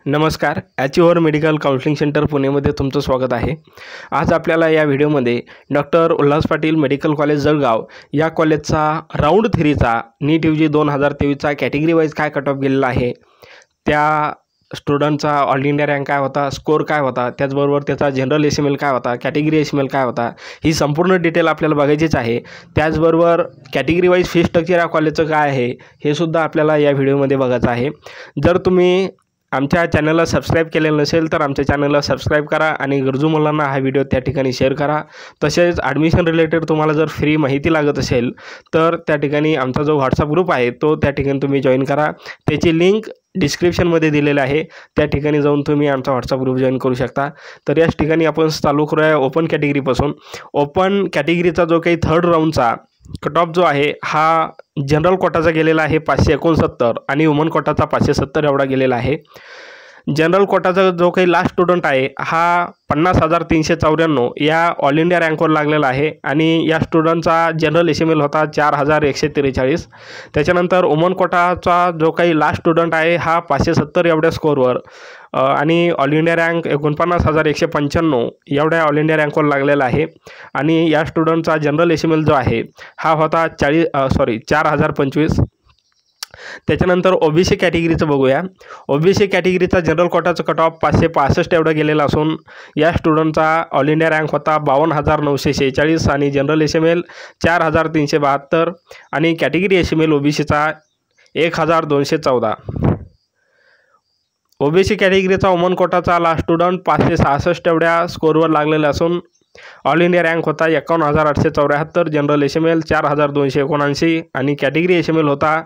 नमस्कार, ॲचिव्हर medical counselling centre पुणेमध्ये तुमचं स्वागत आहे। आज आपल्याला या व्हिडिओमध्ये doctor Ulhas Patil medical college Jalgaon या कॉलेजचा राऊंड 3चा नीट UG 2023चा कॅटेगरी वाईज काय कट ऑफ गेलेला आहे, त्या स्टुडंटचा ऑल इंडिया रँक काय होता, स्कोर काय होता, त्याचबरोबर त्याचा जनरल SML काय होता, कॅटेगरी SML काय होता, ही संपूर्ण डिटेल आपल्याला बघायचीच आहे। त्याचबरोबर कॅटेगरी वाईज फी स्ट्रक्चर या कॉलेजचं काय आहे हे सुद्धा आपल्याला या व्हिडिओमध्ये बघायचं आहे। जर तुम्ही आमच्या चॅनलला सबस्क्राईब केलेलं नसेल तर आमच्या चॅनलला सबस्क्राईब करा आणि गरजू मुलांना हा व्हिडिओ त्या ठिकाणी शेअर करा। तसेच ॲडमिशन रिलेटेड तुम्हाला जर फ्री माहिती लागत असेल तर त्या ठिकाणी आमचा जो व्हॉट्सअप ग्रुप आहे तो त्या ठिकाणी तुम्ही जॉईन करा। त्याची लिंक डिस्क्रिप्शनमध्ये दिलेलं आहे, त्या ठिकाणी जाऊन तुम्ही आमचा व्हॉट्सअप ग्रुप जॉईन करू शकता। तर याच ठिकाणी आपण चालू करूया ओपन कॅटेगरीपासून। ओपन कॅटेगरीचा जो काही थर्ड राऊंडचा कट ऑफ जो आहे हा जनरल कोटाचा गेलेला आहे 569 आणि वुमन कोटाचा 570 एवढा गेलेला आहे। जनरल कोटाचा जो काही लास्ट स्टुडंट आहे हा 50,394 या ऑल इंडिया रँकवर लागलेला आहे आणि या स्टुडंटचा जनरल SML होता 4,143। त्याच्यानंतर वुमन कोटाचा जो काही लास्ट स्टुडंट आहे हा 570 एवढ्या स्कोरवर आणि ऑल इंडिया रँक 49,195 एवढ्या ऑल इंडिया रँकवर लागलेला आहे आणि या स्टुडंटचा जनरल SML जो आहे हा होता 4,025। त्याच्यानंतर OBC कॅटेगरीचं बघूया। OBC कॅटेगरीचा जनरल कोटाचा कट ऑफ 565 एवढा गेलेला असून या स्टुडंटचा ऑल इंडिया रँक होता 52,946 आणि जनरल SML 4,372 आणि कॅटेगरी SML OBCचा 1,214। OBC कॅटेगरीचा वुमन कोटाचा लास्ट स्टुडंट 566 एवढ्या स्कोरवर लागलेला असून ऑल इंडिया रँक होता 51,874, जनरल SML 4,279 आणि कॅटेगरी SML होता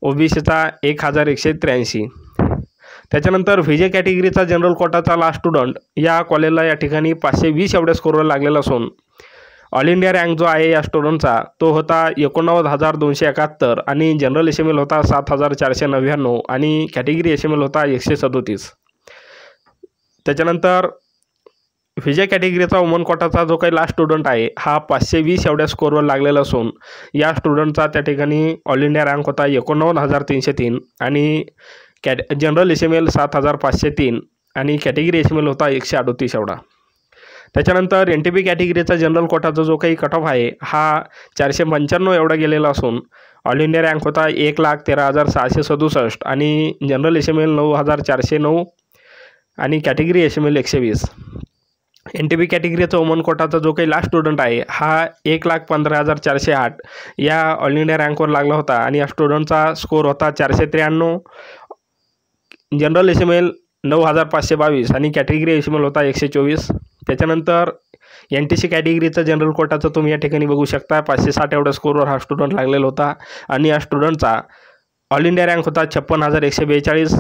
OBCचा 1,183। त्याच्यानंतर VJ कॅटेगरीचा जनरल कोटाचा लास्ट स्टुडंट या कॉलेजला या ठिकाणी 520 एवढ्या स्कोरवर लागलेला असून ऑल इंडिया रँक जो आहे या स्टुडंटचा तो होता 89,271 आणि जनरल SML होता 7,499 आणि कॅटेगरी SML होता 137। त्याच्यानंतर VJ कॅटेगरीचा वुमन कोटाचा जो काही लास्ट स्टुडंट आहे हा 520 एवढ्या स्कोरवर लागलेला असून या स्टुडंटचा त्या ठिकाणी ऑल इंडिया रँक होता 89,303 आणि जनरल SML 7,503 आणि कॅटेगरी SML होता 138 एवढा। त्याच्यानंतर NTP कॅटेगरीचा जनरल कोटाचा जो काही कट ऑफ आहे हा 495 एवढा गेलेला असून ऑल इंडिया रँक होता 1,13,667 आणि जनरल SML 9,409 आणि कॅटेगरी SML 120। NTP कॅटेगरीचा वुमन कोटाचा जो काही लास्ट स्टुडंट आहे हा 1,15,408 या ऑल इंडिया रँकवर लागला होता आणि या स्टुडंटचा स्कोर होता 493, जनरल SML 9,522 आणि कॅटेगरी SML होता 124। त्याच्यानंतर NTC कॅटेगरीचा जनरल कोटाचा तुम्ही या ठिकाणी बघू शकता 560 एवढ्या स्कोरवर हा स्टुडंट लागलेला होता आणि या स्टुडंटचा ऑल इंडिया रँक होता 56,142,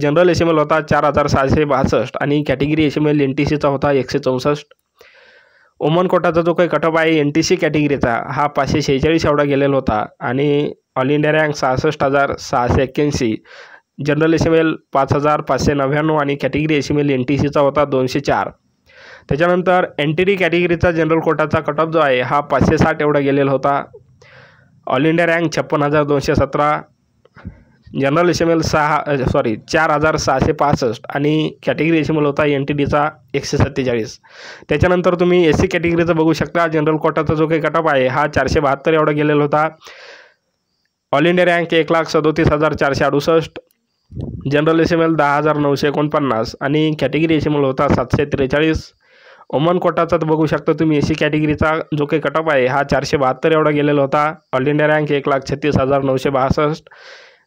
जनरल SML होता 4,662 आणि कॅटेगरी SML NTCचा होता 164। वुमन कोटाचा जो काही कट ऑफ आहे NTC कॅटेगरीचा हा 546 एवढा गेलेला होता आणि all India rank 66,681, general SML 5,599 आणि कॅटेगरी SML NTCचा होता 204। त्याच्यानंतर NTD कॅटेगरीचा जनरल कोटाचा कट ऑफ जो आहे हा 560 एवढा गेलेला होता, all India rank 56,217, general SML 4,665 आणि कॅटेगरी SML होता NTDचा 147। त्याच्यानंतर तुम्ही SC कॅटेगरीचं बघू शकता। जनरल कोटाचा जो काही कट ऑफ आहे हा 472 एवढा गेलेला होता, all India rank 1,37,468, general SML 10,949 आणि कॅटेगरी SML होता 743। वुमन कोटाचा बघू शकता तुम्ही SC कॅटेगरीचा जो काही कट ऑफ आहे हा 472 एवढा गेलेला होता, all India rank 1,36,962,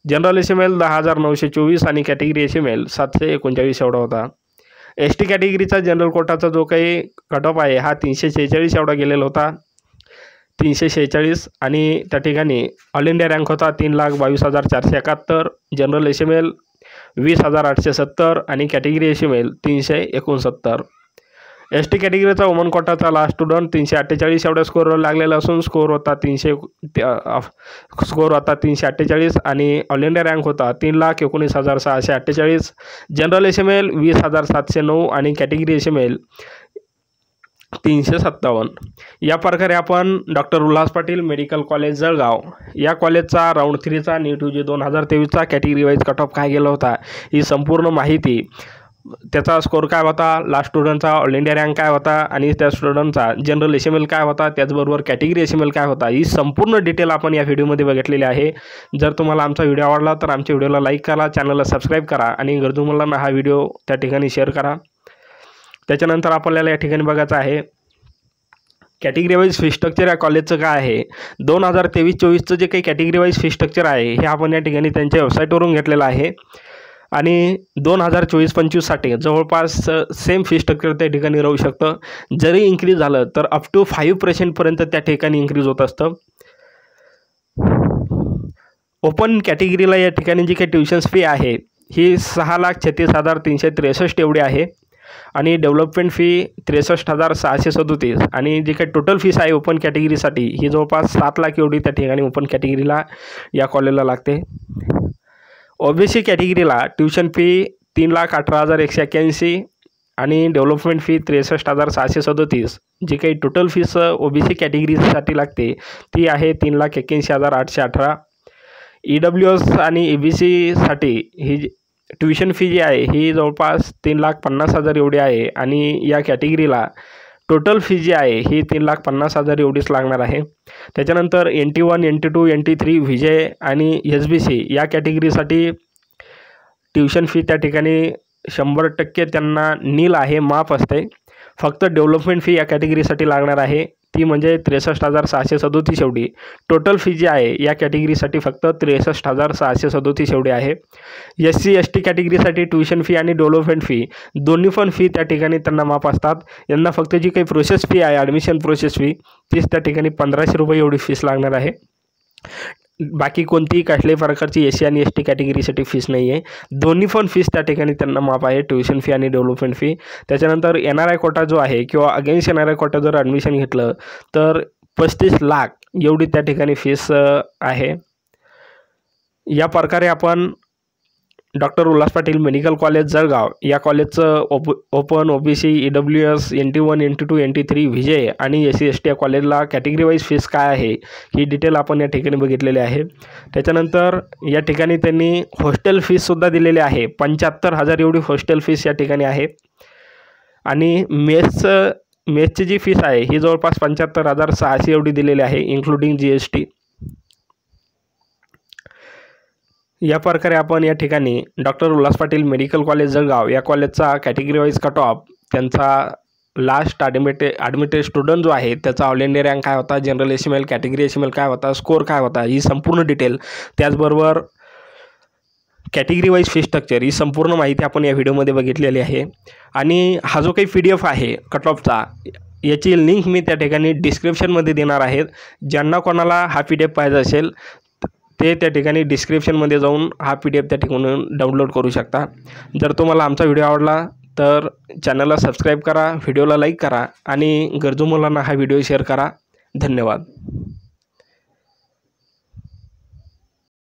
general SML 10,924 आणि कॅटेगरी SML 739 एवढा होता। ST कॅटेगरीचा जनरल कोटाचा जो काही कट ऑफ आहे हा 346 एवढा गेलेला होता, 346 आणि त्या ठिकाणी ऑल इंडिया रँक होता 3,22,471, जनरल SML 20,870 आणि कॅटेगरी SML 369। ST कॅटेगरीचा वुमन कोटाचा लास्ट स्टुडंट 348 एवढ्या स्कोरवर लागलेला असून स्कोर होता 348 आणि ऑल इंडिया रँक होता 3,19,648, जनरल SML 20,709 आणि कॅटेगरी SML 357. या प्रकारे आपण doctor Ulhas Patil medical college Jalgaon या कॉलेजचा राऊंड 3चा नीट UG 2023चा कॅटेगरी वाईज कट ऑफ काय गेला होता ही संपूर्ण माहिती, त्याचा स्कोर काय होता, लास्ट स्टुडंटचा ऑल इंडिया रँक काय होता आणि त्या स्टुडंटचा जनरल एसएमएल काय होता, त्याचबरोबर कॅटेगरी एसएमएल काय होता, ही संपूर्ण डिटेल आपण या व्हिडिओमध्ये बघितलेली आहे. जर तुम्हाला आमचा व्हिडिओ आवडला तर आमच्या व्हिडिओला लाईक करा, चॅनलला सबस्क्राईब करा आणि गरजू मुलांना हा व्हिडिओ त्या ठिकाणी शेअर करा. त्याच्यानंतर आपल्याला या ठिकाणी बघायचं आहे कॅटेगरी वाईज फी स्ट्रक्चर या कॉलेजचं काय आहे. 2023-24चं जे काही कॅटेगरी वाईज फी स्ट्रक्चर आहे हे आपण या ठिकाणी त्यांच्या वेबसाईटवरून घेतलेलं आहे आणि 2024-25साठी जवळपास सेम फी स्ट्रक्चर त्या ठिकाणी राहू शकतं. जरी इन्क्रीज झालं तर अप टू 5% त्या ठिकाणी इन्क्रीज होत असतं. ओपन कॅटेगरीला या ठिकाणी जी काही ट्युशन्स फी आहे ही 6,36,363 एवढी आहे आणि डेव्हलपमेंट फी 63,637 आणि जी काही टोटल फीस आहे ओपन कॅटेगरीसाठी ही जवळपास 7 लाख एवढी त्या ठिकाणी ओपन कॅटेगरीला या कॉलेजला लागते. ओबीसी कॅटेगरीला ट्युशन फी 3,18,181 आणि डेव्हलपमेंट फी 63,637. जी काही टोटल फीस ओबीसी कॅटेगरीसाठी लागते ती आहे 3,81,818. EWS आणि EBCसाठी ही ट्युशन फी जी आहे ही जवळपास 3,50,000 एवढी आहे आणि या कॅटेगरीला टोटल फी जी आहे ही 3,50,000 एवढीच लागणार आहे. त्याच्यानंतर NT1, NT2, NT3 विजय आणि SBC या कॅटेगरीसाठी ट्युशन फी त्या ठिकाणी 100% त्यांना नील आहे, माफ असते. फक्त डेव्हलपमेंट फी या कॅटेगरीसाठी लागणार आहे ती म्हणजे 63,637 एवढी. टोटल फी जी आहे या कॅटेगरीसाठी फक्त 63,637 एवढी आहे. SC ST कॅटेगरीसाठी ट्युशन फी आणि डेव्हलपमेंट फी दोन्ही पण फी त्या ठिकाणी त्यांना माफ असतात. यांना फक्त जी काही प्रोसेस फी आहे ॲडमिशन प्रोसेस फी तीच त्या ठिकाणी 1,500 रुपये एवढी फीस लागणार आहे. बाकी कोणतीही कसल्याही प्रकारची SC आणि ST कॅटेगरीसाठी फीस नाही आहे. दोन्ही पण फीस त्या ठिकाणी त्यांना माफ आहे, ट्युशन फी आणि डेव्हलपमेंट फी. त्याच्यानंतर NRI कोटा जो आहे किंवा अगेन्स्ट NRI कोटा जर ॲडमिशन घेतलं तर 35 लाख एवढी त्या ठिकाणी फीस आहे. या प्रकारे आपण doctor Ulhas Patil medical college Jalgaon या कॉलेजचं open OBC EWS NT1 NT2 NT3 विजय आणि SC ST या कॉलेजला कॅटेगरी वाईज फीस काय आहे ही डिटेल आपण या ठिकाणी बघितलेली आहे. त्याच्यानंतर या ठिकाणी त्यांनी हॉस्टेल फीससुद्धा दिलेली आहे. 75,000 एवढी हॉस्टेल फीस या ठिकाणी आहे आणि मेसची जी फीस आहे ही जवळपास 75,600 एवढी दिलेली आहे इन्क्लुडिंग GST. या प्रकारे आपण या ठिकाणी doctor Ulhas Patil medical college Jalgaon या कॉलेजचा कॅटेगरी वाईज कट ऑफ, त्यांचा लास्ट ॲडमिटेड स्टुडंट जो आहे त्याचा ऑल इंडिया रँक काय होता, जनरल एसएमएल, कॅटेगरी एसएमएल काय होता, स्कोर काय होता, ही संपूर्ण डिटेल, त्याचबरोबर कॅटेगरी वाईज फी स्ट्रक्चर ही संपूर्ण माहिती आपण या व्हिडिओमध्ये बघितलेली आहे. आणि हा जो काही PDF आहे कट ऑफचा याची लिंक मी त्या ठिकाणी डिस्क्रिप्शनमध्ये देणार आहे. ज्यांना कोणाला हा PDF पाहिजे असेल ते त्या ठिकाणी डिस्क्रिप्शनमध्ये जाऊन हा PDF त्या ठिकाणी डाउनलोड करू शकता. जर तुम्हाला आमचा व्हिडिओ आवडला तर चॅनलला सबस्क्राईब करा, व्हिडिओला लाईक करा आणि गरजू मुलांना हा व्हिडिओ शेअर करा. धन्यवाद.